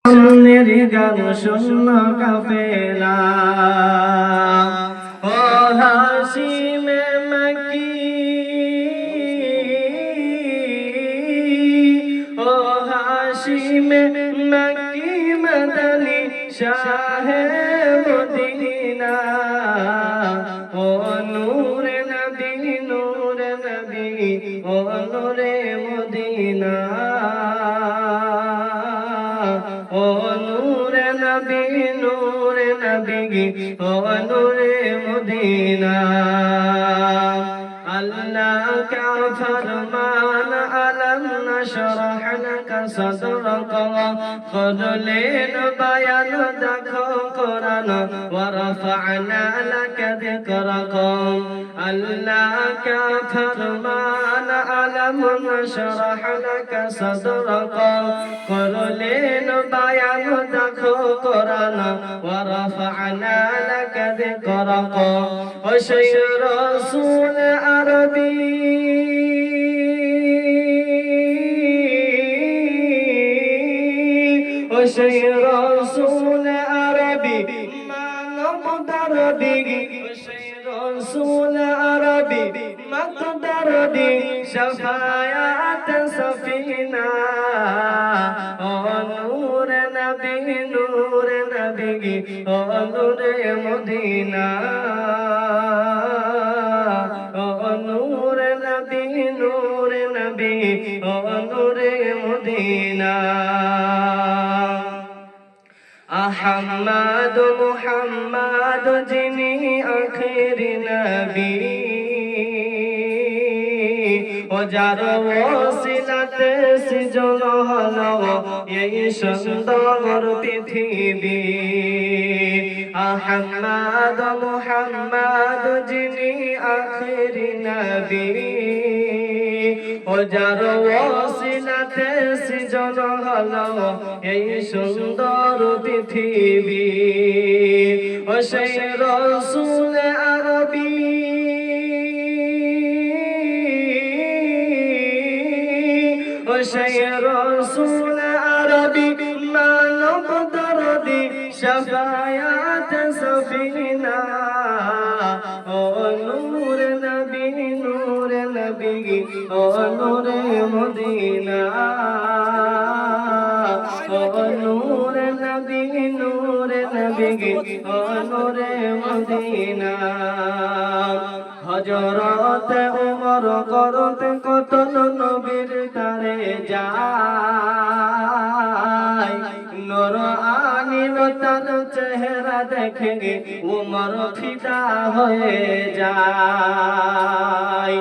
সামনের গান শূন্য কাফেলা ও হাসিমে মকি ও হাসিমে মকি মদনী শাহে মদিনা ও নূরে নবী ও নূরে মদিনা ও নূরে নবী ও নূরে মদিনা আল্লাহ কা ফরমান আলম নশরহ লাকা সদরক করলেন বায়ান দেখো কোরআন ওয়া রাফা'না লাকা যিকরাক আল্লাহ কা ফরমান আলম নশরহ লাকা সদরক করলেন বায়ান দেখো কোরআন ওয়া রাফা'না লাকা যিকরাক ও সেই রাসূল আরবী ও সেই রাসূল আরবী মানব দরদি ও সেই রাসূল আরবী মানব দরদি শাফায়াত সফিনা ও নূরে নবী ও নূরে মদিনা ও নূরে নবী ও নূরে মদিনা আহমদ মুহাম্মদ যিনি আখির নবী ও যার ওসিলাতে সৃজন হলো এই সুন্দর পৃথিবী আহমদ মুহাম্মদ যিনি আখির নবী ও যার ওসিলাতে সৃজন হলো এই সুন্দর পৃথিবী ও সেই রাসূল আরবী ও সেই রাসূল আরবী মানব দরদি শাফায়াত সফিনা ও নূরে নবী ও নূরে মদিনা ও নূরে নবী ও নূরে মদিনা হযরত ওমর করতে কতল নবীর তারে যায় নূর আনিল তার চেহারা দেখে ওমর ফিদা হয়ে যায়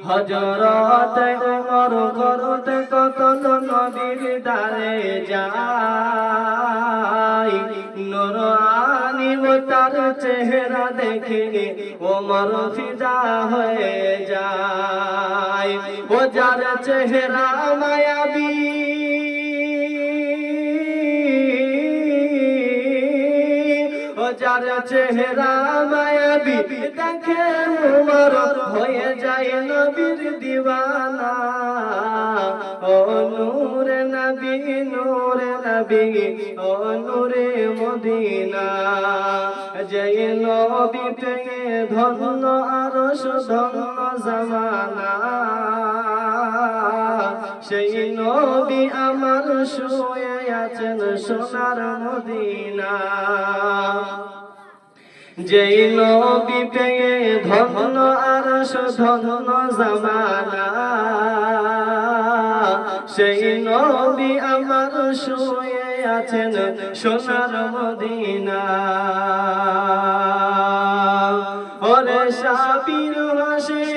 হযরত ওমর করতে কতল নবীর তারে যায় নূর আনিল তার চেহারা দেখে ওমর ফিদা হয়ে যায় ও যার চেহারা মায়াবী ও যার চেহারা মায়াবী দেখে ওমর হয়ে যায় নবীর দিওয়ানা ও নূরে নবী ও নূরে মদিনা জয় নবী পেয়ে ধন্য আরশ ধন্য জামানা সেই নবী আমার শুয়ে আছেন সোনার মদিনা যেই নবী পেয়ে ধন্য আরশ ধন্য জামানা সেই নবী আমার শুয়ে আছেন সোনার মদিনা ওরে সাবির হোসেন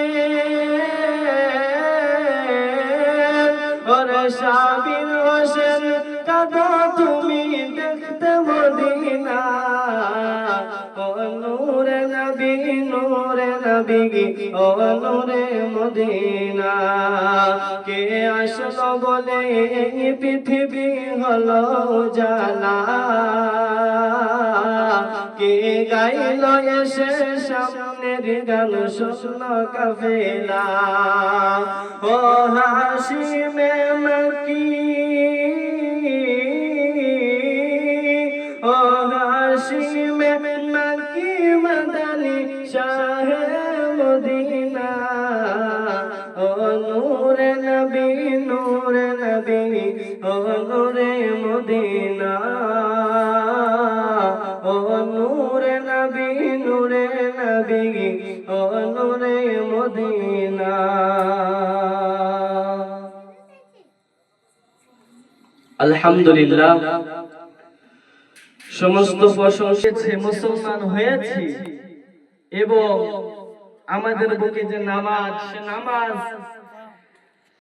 ওরে সাবির হোসেন কাঁদো তুমি দেখতে মদিনা ও নূরে নবী ও নূরে মদিনা কে আসলো বলে এই পৃথিবী হলো জালা কে গাইল এসে সামনের গান শুনলো কাফেলা ও হাসিমে মকি নূরে নবী নূরে নবী ও নূরে মদিনা ও নূরে নবী নূরে নবী ও নূরে মদিনা। আলহামদুলিল্লাহ, সমস্ত প্রশংসা মুসলমান হয়েছি এবং আমাদের বুকে যে নামাজ, সে নামাজ